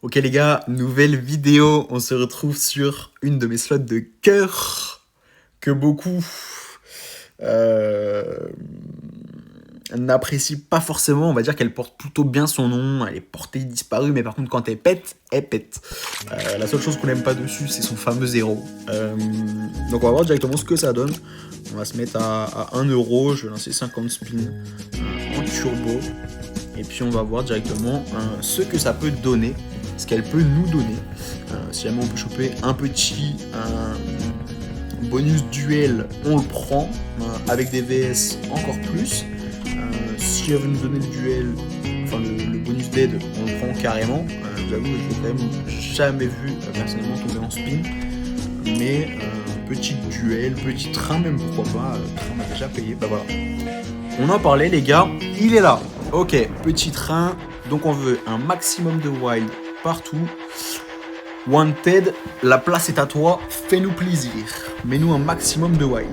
Ok les gars, nouvelle vidéo, on se retrouve sur une de mes slots de cœur que beaucoup euh, n'apprécient pas forcément. On va dire qu'elle porte plutôt bien son nom, elle est portée disparue, mais par contre quand elle pète, elle pète. La seule chose qu'on n'aime pas dessus, c'est son fameux zéro. Donc on va voir directement ce que ça donne. On va se mettre à 1€, je vais lancer 50 spins en turbo. Et puis on va voir directement ce que ça peut donner, ce qu'elle peut nous donner. Si jamais on peut choper un petit bonus duel, on le prend. Avec des VS, encore plus. Si elle veut nous donner le duel, enfin le bonus d'aide, on le prend carrément. J'avoue que je l'ai quand même jamais vu personnellement tomber en spin. Mais petit duel, petit train même, pourquoi pas. Le train m'a déjà payé, bah voilà. On en parlait les gars, il est là. Ok, petit train, donc on veut un maximum de wild partout. Wanted, la place est à toi, fais-nous plaisir. Mets-nous un maximum de wild.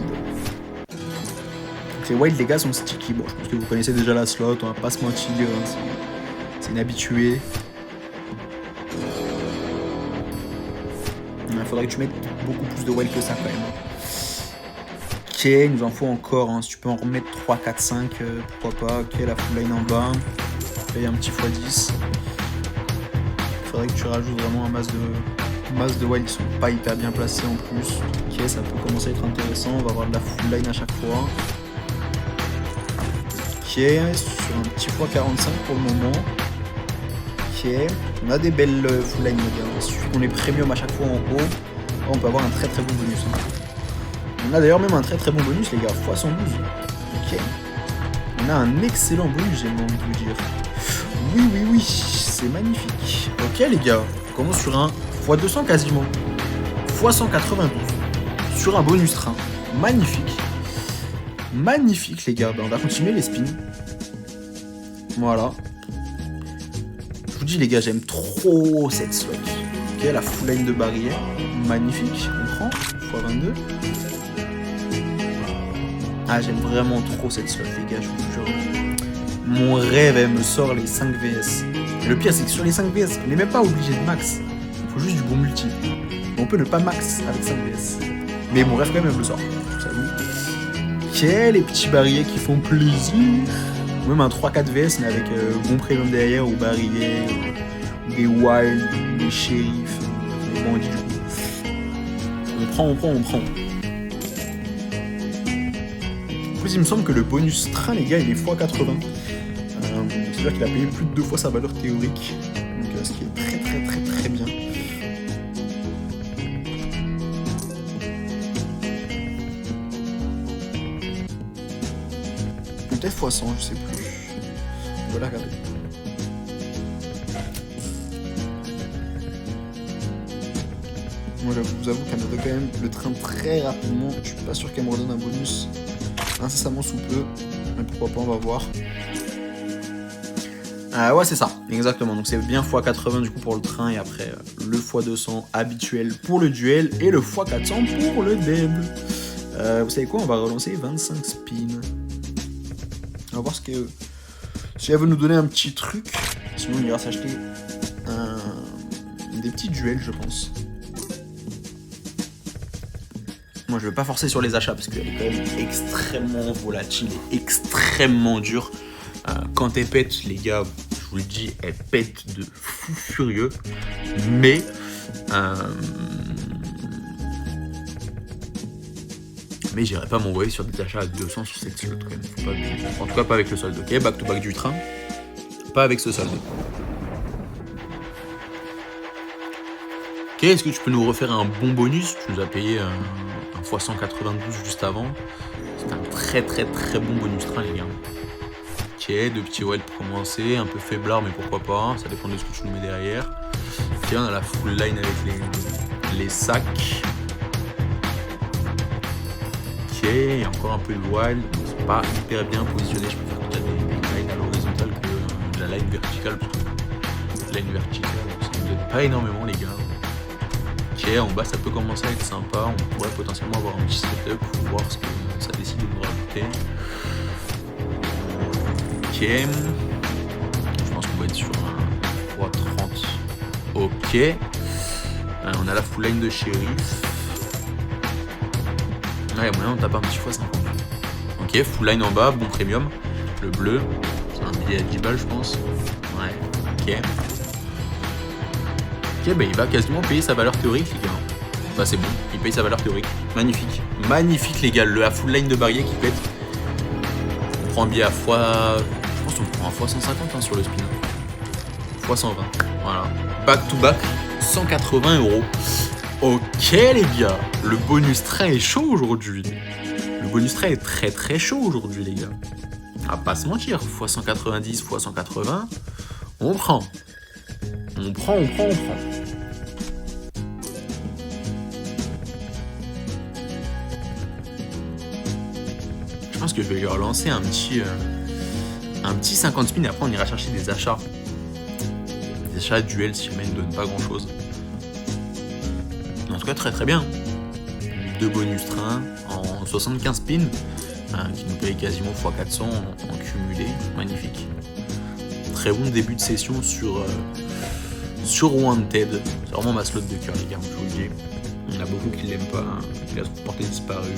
Donc les wild les gars sont sticky. Bon, je pense que vous connaissez déjà la slot, on va pas se mentir, c'est inhabitué. Il faudrait que tu mettes beaucoup plus de wild que ça quand même. Ok, il nous en faut encore, hein. Si tu peux en remettre 3, 4, 5, pourquoi pas. Ok, la full line en bas. Paye un petit x10. Il faudrait que tu rajoutes vraiment un masse de wild, ils sont pas hyper bien placés en plus. Ok, ça peut commencer à être intéressant, on va avoir de la full line à chaque fois. Ok, sur un petit x45 pour le moment. Ok, on a des belles full line les gars. Il suffit qu'on ait premium à chaque fois en haut. On peut avoir un très très bon bonus. Hein. On a d'ailleurs même un très très bon bonus les gars, x112. Ok. On a un excellent bonus, j'ai envie de vous dire. Oui, c'est magnifique. Ok les gars, on commence sur un x200 quasiment. x192. Sur un bonus train. Magnifique. Magnifique les gars. Ben, on va continuer les spins. Voilà. Je vous dis les gars, j'aime trop cette slot. Ok, la full line de barrière. Magnifique. On prend. x22. Ah, j'aime vraiment trop cette slot, les gars, je vous jure. Mon rêve, elle me sort les 5 VS. Et le pire, c'est que sur les 5 VS, on n'est même pas obligé de max. Il faut juste du bon multi. On peut ne pas max avec 5 VS. Mais mon rêve, quand même, elle me le sort. Ça vous. Ok, les petits barillet qui font plaisir. Ou même un 3-4 VS, mais avec bon premium derrière, ou barillet, des wild, des shérifs, des bandits du coup. On prend. En plus, il me semble que le bonus train, les gars, il est x80. C'est-à-dire qu'il a payé plus de 2 fois sa valeur théorique. Donc, ce qui est très bien. Peut-être x100, je sais plus. On va la regarder. Moi, je vous avoue qu'elle me donne quand même le train très rapidement. Je suis pas sûr qu'elle me redonne un bonus incessamment sous peu, mais pourquoi pas, on va voir. Ouais, c'est ça, exactement. Donc c'est bien x80 du coup pour le train, et après le x200 habituel pour le duel et le x400 pour le dead. Vous savez quoi, on va relancer 25 spins. On va voir ce que si elle veut nous donner un petit truc. Sinon on ira s'acheter des petits duels, je pense. Moi, je ne vais pas forcer sur les achats parce qu'elle est quand même extrêmement volatile et extrêmement dure. Quand elle pète, les gars, je vous le dis, elle pète de fou furieux. Mais j'irai pas m'envoyer sur des achats à 200 sur cette slot quand même. Faut pas, en tout cas, pas avec le solde. Ok, back to back du train. Pas avec ce solde. Ok, est-ce que tu peux nous refaire un bon bonus? Tu nous as payé un x192 juste avant. C'est un très bon bonus train les gars. Ok, 2 petits wild pour commencer, un peu faiblard mais pourquoi pas, ça dépend de ce que tu nous mets derrière. Ok, on a la full line avec les sacs. Ok, il y a encore un peu de wild, c'est pas hyper bien positionné, je préfère qu'il y a des lines à l'horizontale que de la line verticale, parce que la line verticale ça nous aide pas énormément les gars. Ok, en bas ça peut commencer à être sympa, on pourrait potentiellement avoir un petit setup pour voir ce que ça décide de nous rajouter. Ok, je pense qu'on va être sur un 3,30 Ok, Ok. On a la full line de shérif. Ouais, moyen on tape un petit x50. Ok, full line en bas, bon premium. Le bleu, c'est un billet à 10 balles je pense. Ouais, ok. Ok, bah il va quasiment payer sa valeur théorique les gars. Bah c'est bon, il paye sa valeur théorique. Magnifique. Magnifique les gars, la full line de barillet qui pète. On prend un billet à fois... Je pense qu'on prend un fois 150 hein, sur le spin. Fois 120. Voilà. Back to back, 180 €. Ok les gars, le bonus trait est chaud aujourd'hui. Le bonus trait est très très chaud aujourd'hui les gars. On va pas se mentir, fois 190, fois 180, on prend. On prend. Je pense que je vais lui relancer un petit 50 spin et après on ira chercher des achats. Des achats duels si jamais il ne donne pas grand chose. En tout cas très très bien. 2 bonus train en 75 spins qui nous paye quasiment x400 en cumulé. Magnifique. Très bon début de session sur Wanted. C'est vraiment ma slot de cœur les gars, je vous le dis. Il y en a beaucoup qui l'aiment pas, qui a son porté disparu.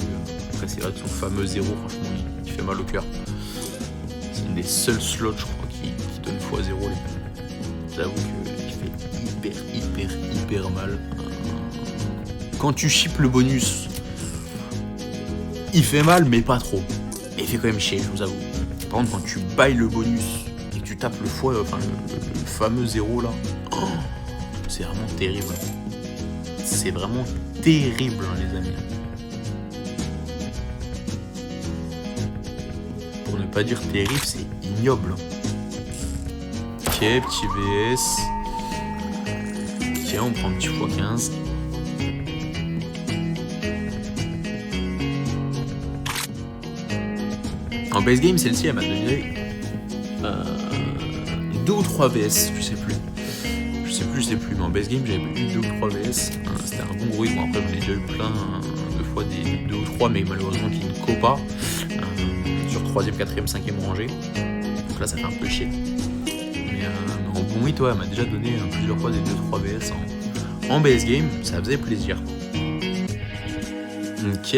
Après c'est vrai que son fameux 0 franchement il fait mal au cœur. C'est une des seules slots je crois qui donne x0 les gars. J'avoue qu'il fait hyper mal. Quand tu chippes le bonus, il fait mal, mais pas trop. Et il fait quand même chier, je vous avoue. Par contre, quand tu bailles le bonus et que tu tapes le fameux 0 là, oh, c'est vraiment terrible. C'est vraiment terrible, hein, les amis. Pour ne pas dire terrible, c'est ignoble. Ok, petit VS. Ok, on prend un petit x15. En base game, celle-ci, elle m'a donné 2 ou 3 VS, je sais plus, mais en base game, j'avais eu 2 ou 3 VS. C'était un bon bruit. Bon, après, j'en ai déjà eu plein de fois, des 2 ou 3, mais malheureusement qui ne co pas sur 3ème, 4ème, 5ème rangée. Donc là, ça fait un peu chier. Mais en bon hit, ouais, elle m'a déjà donné plusieurs fois des 2-3 VS en base game, ça faisait plaisir. Ok,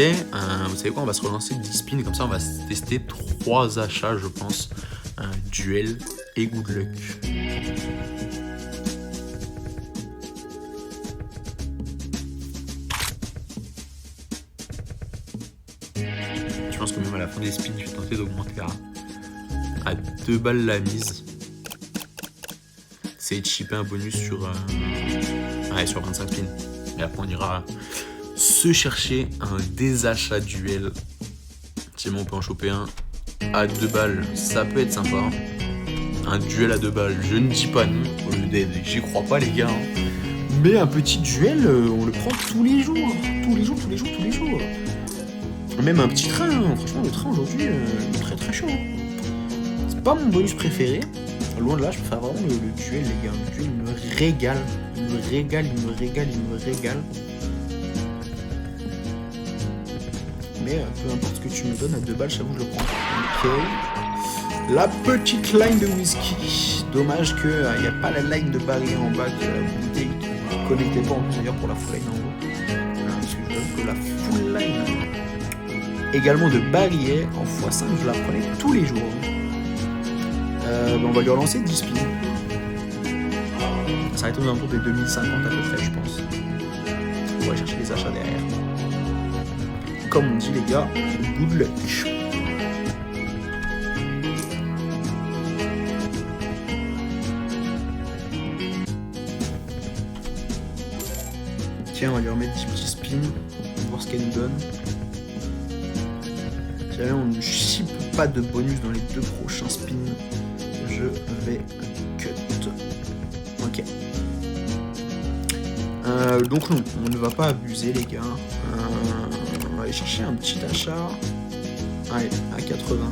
vous savez quoi, on va se relancer 10 spins, comme ça on va tester 3 achats je pense, duel et good luck. Je pense que même à la fin des spins, je vais tenter d'augmenter à 2 balles la mise. C'est de chipper un bonus sur 25 spins. Et après on ira se chercher un désachat duel. Si on peut en choper un à 2 balles, ça peut être sympa. Un duel à 2 balles, je ne dis pas non. J'y crois pas les gars. Mais un petit duel, on le prend tous les jours. Tous les jours. Même un petit train, hein. Franchement le train aujourd'hui est très très chaud. C'est pas mon bonus préféré. Loin de là, je préfère vraiment le duel les gars. Le duel me régale. Il me régale. Mais peu importe ce que tu me donnes à 2 balles, j'avoue je le prends. Ok. La petite line de whisky. Dommage qu'il n'y a pas la line de barillet en bas que la bouteille qui ne connectait pas en plus d'ailleurs pour la full line en haut. Parce que je donne que la full line également de barillet en x5, je la prenais tous les jours. On va lui relancer 10 spins. Ça va être aux alentours des 2050 à peu près je pense. On va chercher les achats derrière. Comme on dit les gars, good luck. Tiens, on va lui remettre 10 petits spins, voir ce qu'elle nous donne. Si jamais on ne chippe pas de bonus dans les 2 prochains spins, je vais cut. Ok. Donc non, on ne va pas abuser les gars. On va aller chercher un petit achat. Allez, à 80.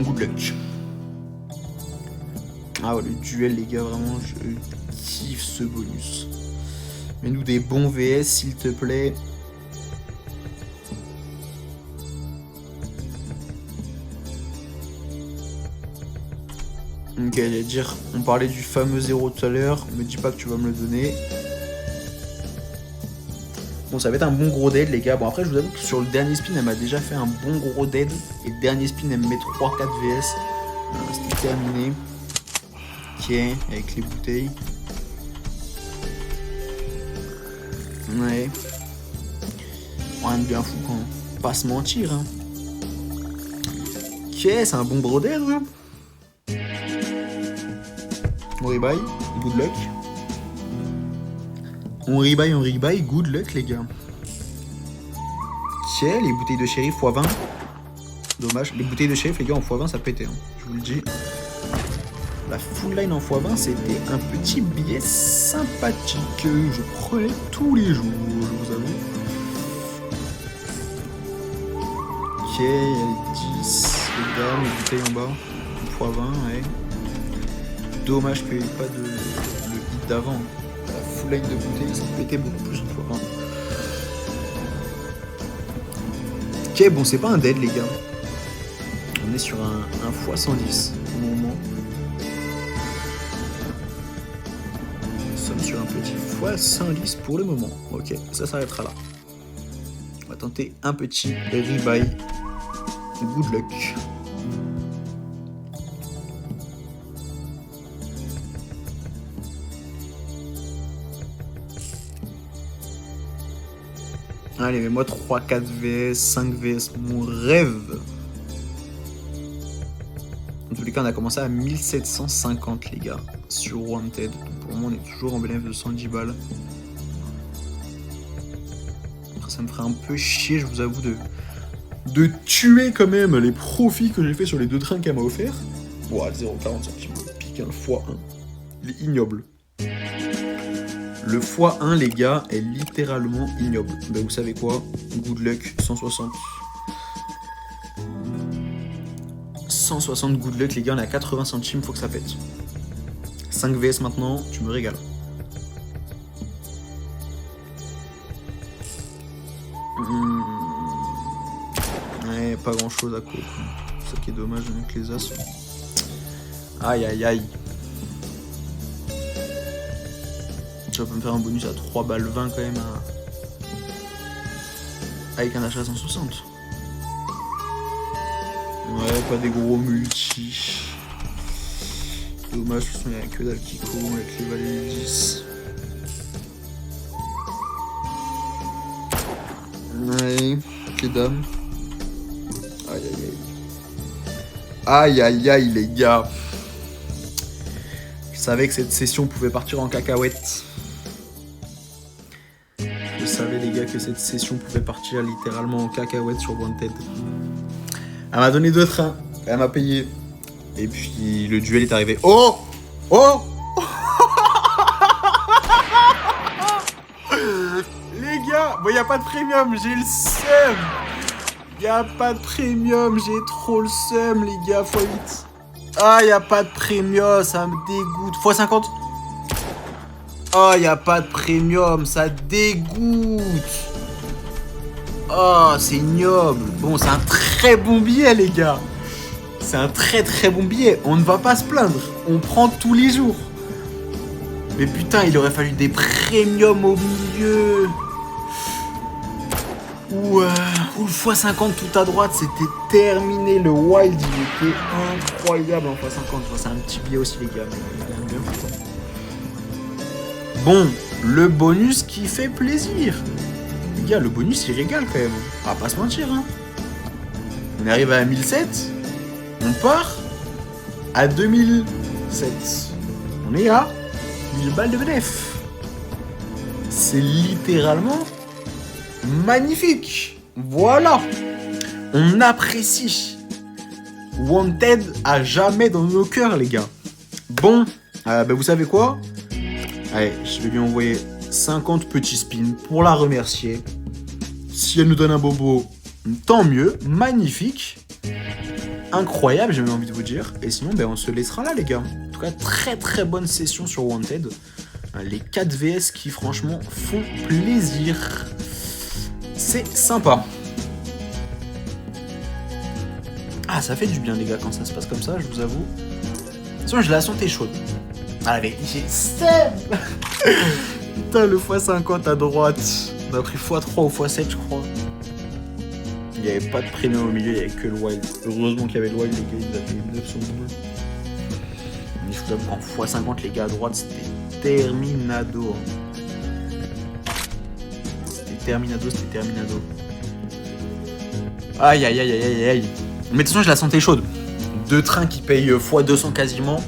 Good luck. Ah ouais, le duel les gars, vraiment, je kiffe ce bonus. Mets-nous des bons VS s'il te plaît. Ok, j'allais dire, on parlait du fameux 0 tout à l'heure, me dis pas que tu vas me le donner. Bon, ça va être un bon gros dead, les gars. Bon, après, je vous avoue que sur le dernier spin, elle m'a déjà fait un bon gros dead. Et le dernier spin, elle me met 3-4 VS. C'était terminé. Ok, avec les bouteilles. Ouais. Rien de bien fou quand on pas se mentir. Hein. Ok, c'est un bon gros dead. Hein. On rebuy, good luck. On rebuy, good luck les gars. Ok, les bouteilles de shérif x20. Dommage, les bouteilles de shérif les gars en x20 ça pétait, hein. Je vous le dis. La full line en x20 c'était un petit billet sympathique que je prenais tous les jours, je vous avoue. Ok, il y a les 10, les dames, les bouteilles en bas. x20, ouais. Dommage qu'il n'y ait pas de hit d'avant. La full line de bouteilles, ça pétait beaucoup plus en fois. Ok, bon, c'est pas un dead, les gars. On est sur un x110 au moment. Nous sommes sur un petit x110 pour le moment. Ok, ça s'arrêtera là. On va tenter un petit rebuy. Good luck. Allez, mets-moi 3, 4 VS, 5 VS, mon rêve. En tous les cas, on a commencé à 1750, les gars, sur Wanted. Donc pour le moment, on est toujours en bénéfice de 110 balles. Après, ça me ferait un peu chier, je vous avoue, de tuer quand même les profits que j'ai fait sur les 2 trains qu'elle m'a offert. Ouah, 0,40 centimes, pique un x1. Il est ignoble. Le x1, les gars, est littéralement ignoble. Ben, vous savez quoi? Good luck, 160. 160 good luck, les gars, on est à 80 centimes, faut que ça pète. 5 VS maintenant, tu me régales. Ouais, pas grand chose à côté. C'est ça qui est dommage avec les as. Aïe aïe aïe. Ça peut me faire un bonus à 3 balles 20 quand même avec un achat à 160. Ouais, pas des gros multi. Dommage, il n'y a que dalle qui court avec les valets 10. Ouais, les dames. Aïe aïe aïe. Aïe aïe aïe les gars. Je savais que cette session pouvait partir en cacahuète. Je savais les gars que cette session pouvait partir littéralement en cacahuète sur Wanted. Elle m'a donné 2 trains, elle m'a payé. Et puis le duel est arrivé. Oh! Oh! Les gars, bon, y a pas de premium, j'ai le seum. Y a pas de premium, j'ai trop le seum, les gars, x8. Ah, y a pas de premium, ça me dégoûte. x50. Oh, y a pas de premium, ça dégoûte. Oh, c'est ignoble. Bon, c'est un très bon billet, les gars. C'est un très très bon billet. On ne va pas se plaindre. On prend tous les jours. Mais putain, il aurait fallu des premiums au milieu. Ou le x50 tout à droite, c'était terminé. Le wild, il était incroyable en x50. C'est un petit billet aussi, les gars. Mais bien foutu. Bon, le bonus qui fait plaisir. Les gars, le bonus, il régale quand même. On va pas se mentir, hein. On arrive à 1007. On part à 2007. On est à 1000 balles de bénéf. C'est littéralement magnifique. Voilà. On apprécie. Wanted à jamais dans nos cœurs, les gars. Bon, vous savez quoi? Allez, je vais lui envoyer 50 petits spins pour la remercier. Si elle nous donne un bobo, tant mieux. Magnifique. Incroyable, j'ai même envie de vous dire. Et sinon, on se laissera là, les gars. En tout cas, très très bonne session sur Wanted. Les 4 VS qui, franchement, font plaisir. C'est sympa. Ah, ça fait du bien, les gars, quand ça se passe comme ça, je vous avoue. façon, je la sentais chaude. Ah, la vérité, j'ai Step. Putain, le x50 à droite. On a pris x3 ou x7, je crois. Il n'y avait pas de premium au milieu, il n'y avait que le wild. Heureusement qu'il y avait le wild, les gars, ils avaient 900 boules. Mais je vous avoue qu'en x50, les gars, à droite, c'était terminado. C'était terminado. Aïe, aïe, aïe, aïe, aïe, aïe. Mais de toute façon, je la sentais chaude. Deux trains qui payent x200 quasiment.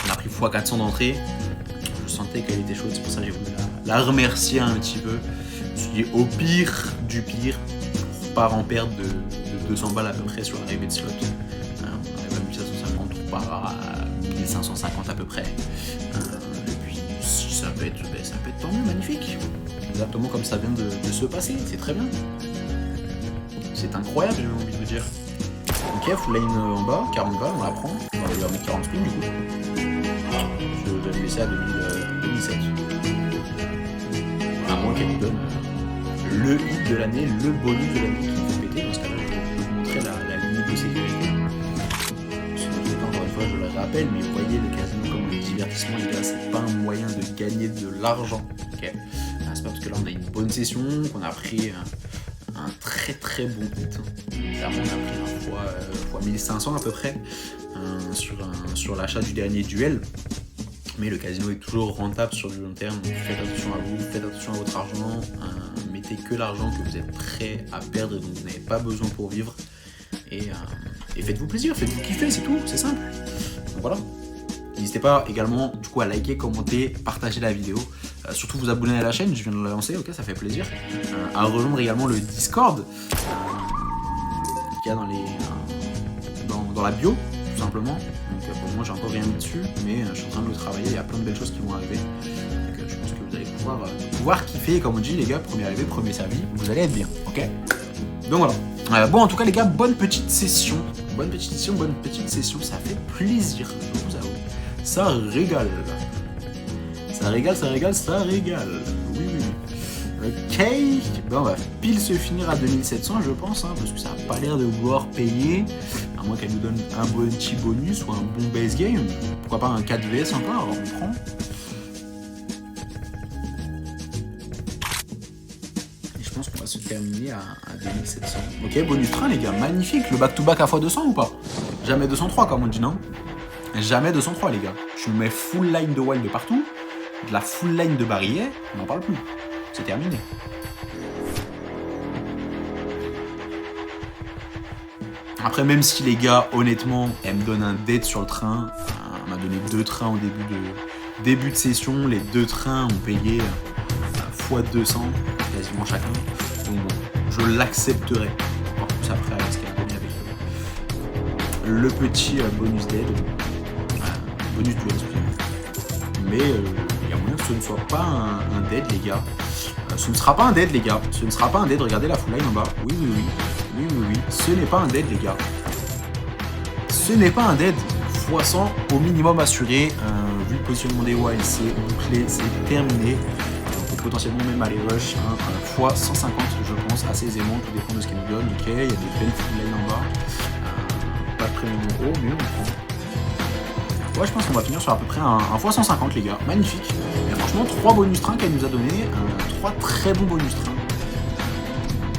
On a pris x400 d'entrée. Je sentais qu'elle était chaude, c'est pour ça que j'ai voulu la remercier un petit peu. Je me suis dit, au pire du pire, on repart en perte de 200 balles à peu près sur l'arrivée de slot. On avait pas 1550, on repart à 1550 à peu près. Et puis, si ça peut être tant mieux, magnifique. Exactement comme ça vient de se passer, c'est très bien. C'est incroyable, j'ai envie de vous dire. Ok, full line en bas, 40 balles, on la prend. On va aller mettre 40 spins du coup. Je vais le laisser à 2007. À moins qu'elle nous donne le hit de l'année, le bonus de l'année qui nous fait péter. Dans ce cas-là, je vais vous montrer la limite de sécurité. Encore une fois, je le rappelle, mais vous voyez le casino comme le divertissement, les gars, c'est pas un moyen de gagner de l'argent. Okay, c'est pas parce que là on a une bonne session qu'on a pris un très très bon hit. Clairement, on a pris un fois 1500 à peu près sur l'achat du dernier duel. Mais le casino est toujours rentable sur du long terme, donc faites attention à vous, faites attention à votre argent, mettez que l'argent que vous êtes prêt à perdre et dont vous n'avez pas besoin pour vivre. Et faites-vous plaisir, faites-vous kiffer, c'est tout, c'est simple. Donc voilà. N'hésitez pas également du coup à liker, commenter, partager la vidéo, surtout vous abonner à la chaîne, je viens de la lancer, ok, ça fait plaisir. À rejoindre également le Discord qu'il y a dans la bio, tout simplement. Donc pour le moment j'ai encore rien mis dessus, mais je suis en train de le travailler, il y a plein de belles choses qui vont arriver. Donc je pense que vous allez pouvoir kiffer, comme on dit les gars, premier arrivé, premier servi, vous allez être bien, ok. Donc voilà. Bon en tout cas les gars, bonne petite session, ça fait plaisir, je vous avoue. Ça régale. Ça régale. Oui. Ok. Ben on va pile se finir à 2700 je pense, parce que ça n'a pas l'air de vouloir payer. À moins qu'elle nous donne un bon petit bonus ou un bon base game. Pourquoi pas un 4 VS encore, alors on prend. Et je pense qu'on va se terminer à 2700. Ok, bonus train les gars, magnifique. Le back-to-back à x200 ou pas? Jamais 203 comme on dit, non? Jamais 203 les gars. Je mets full line de wild de partout, de la full line de barillet, on n'en parle plus. C'est terminé. Après même si les gars, honnêtement, elle me donne un dead sur le train, on m'a donné 2 trains au début de session, les 2 trains ont payé x200 quasiment chacun. Donc bon, je l'accepterai. Encore plus après avec ce qu'elle a donné avec le petit bonus dead. Bonus duel, mais il y a moyen que ce ne soit pas un dead les gars. Ce ne sera pas un dead les gars. Ce ne sera pas un dead, regardez la full line en bas. Oui. Ce n'est pas un dead les gars. Ce n'est pas un dead. x100 au minimum assuré. Vu le positionnement des wilds, c'est bouclé, c'est terminé. On peut potentiellement même aller rush x150 je pense assez aisément, tout dépend de ce qu'elle nous donne. Ok, il y a des belles full line en bas. Pas de premium en haut, mais on prend. Ouais, je pense qu'on va finir sur à peu près un x150 les gars, magnifique. Et franchement 3 bonus trains qu'elle nous a donné, 3 très bons bonus trains.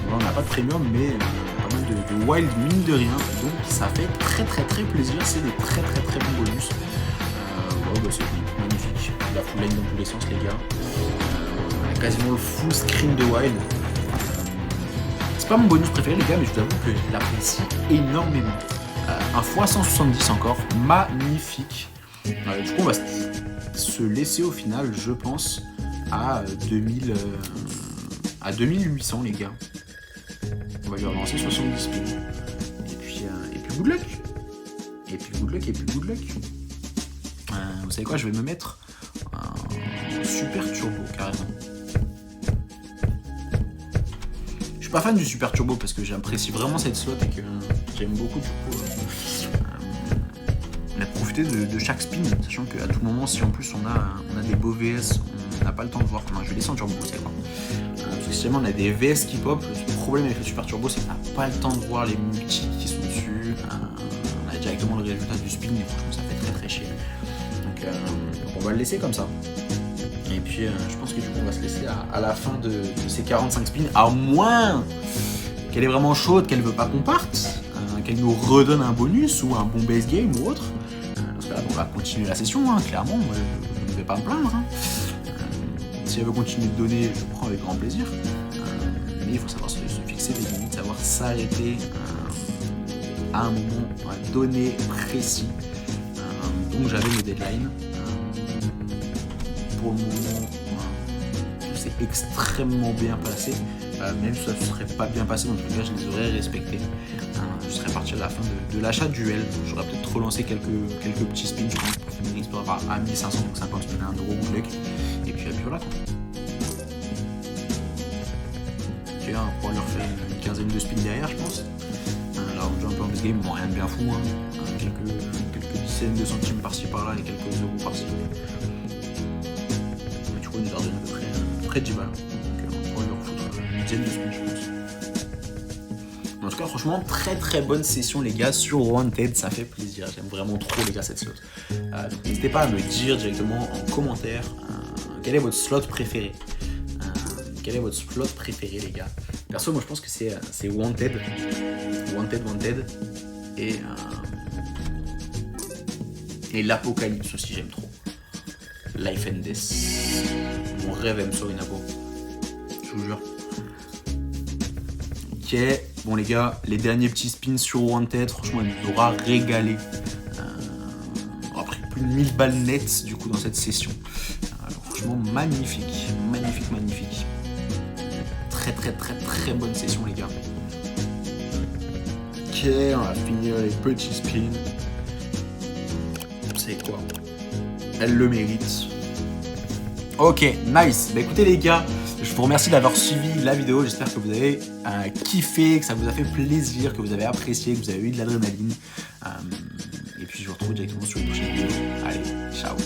Bon, on n'a pas de premium mais pas mal de wild mine de rien, donc ça fait très plaisir, c'est des très bons bonus. Ouais, bah, c'est magnifique, la full line dans tous les sens les gars. On a quasiment le full screen de wild. C'est pas mon bonus préféré les gars, mais je vous avoue que je l'apprécie énormément. Un x170 encore, magnifique. Du coup on va se laisser au final, je pense, à 2800 les gars. On va lui relancer 70 spins. Et puis good luck. Vous savez quoi, je vais me mettre un super turbo carrément. Je suis pas fan du super turbo parce que j'apprécie vraiment cette slot et que j'aime beaucoup du coup profiter de chaque spin, sachant qu'à tout moment si en plus on a des beaux VS, on n'a pas le temps de voir. Non, je vais laisser en turbo, c'est quoi. Parce que si jamais on a des VS qui pop, le problème avec le super turbo c'est qu'on n'a pas le temps de voir les multis qui sont dessus. On a déjà directement le résultat du spin et franchement ça fait très chier. Donc on va le laisser comme ça. Et puis je pense que du coup on va se laisser à la fin de ces 45 spins, à moins qu'elle est vraiment chaude, qu'elle veut pas qu'on parte, qu'elle nous redonne un bonus ou un bon base game ou autre. Parce que là on va continuer la session, hein, clairement, moi je ne vais pas me plaindre. Hein. Si elle veut continuer de donner, je prends avec grand plaisir. Mais il faut savoir se fixer des limites, savoir s'arrêter à un moment donné précis. Donc j'avais mes deadlines. Pour le moment, c'est extrêmement bien passé. Même si ça ne serait pas bien passé, dans tous les cas, je les aurais respectés. Je serais parti à la fin de l'achat du duel. J'aurais peut-être relancé quelques petits spins, je pense, pour finir l'histoire à 1500, donc 50 spins à 1€ bootleg. Et puis voilà quoi. Ok, on pourra leur faire une quinzaine de spins derrière, je pense. Là, on joue un peu en base game, bon, rien de bien fou. Hein. Quelques dizaines de centimes par-ci par-là et quelques euros par-ci. Mais du coup, on nous a redonné à peu près 10 balles. Donc, on pourra leur foutre une dizaine de spins, je pense. En tout cas, franchement, très bonne session, les gars, sur Wanted, ça fait plaisir. J'aime vraiment trop, les gars, cette slot. Donc, n'hésitez pas à me dire directement en commentaire quel est votre slot préféré. Quel est votre slot préféré, les gars? Perso, moi, je pense que c'est Wanted. Wanted. Et l'Apocalypse aussi, j'aime trop. Life and Death. Mon rêve aime ça, Inabo. Je vous jure. Ok. Bon les gars, les derniers petits spins sur Wanted, franchement, il nous aura régalé. On a pris plus de 1000 balles nettes du coup dans cette session. Alors, franchement, magnifique. Très bonne session les gars. Ok, on va finir les petits spins. C'est quoi? Elle le mérite. Ok, nice. Bah écoutez les gars, je vous remercie d'avoir suivi la vidéo. J'espère que vous avez kiffé, que ça vous a fait plaisir, que vous avez apprécié, que vous avez eu de l'adrénaline. Et puis je vous retrouve directement sur une prochaine vidéo. Allez, ciao.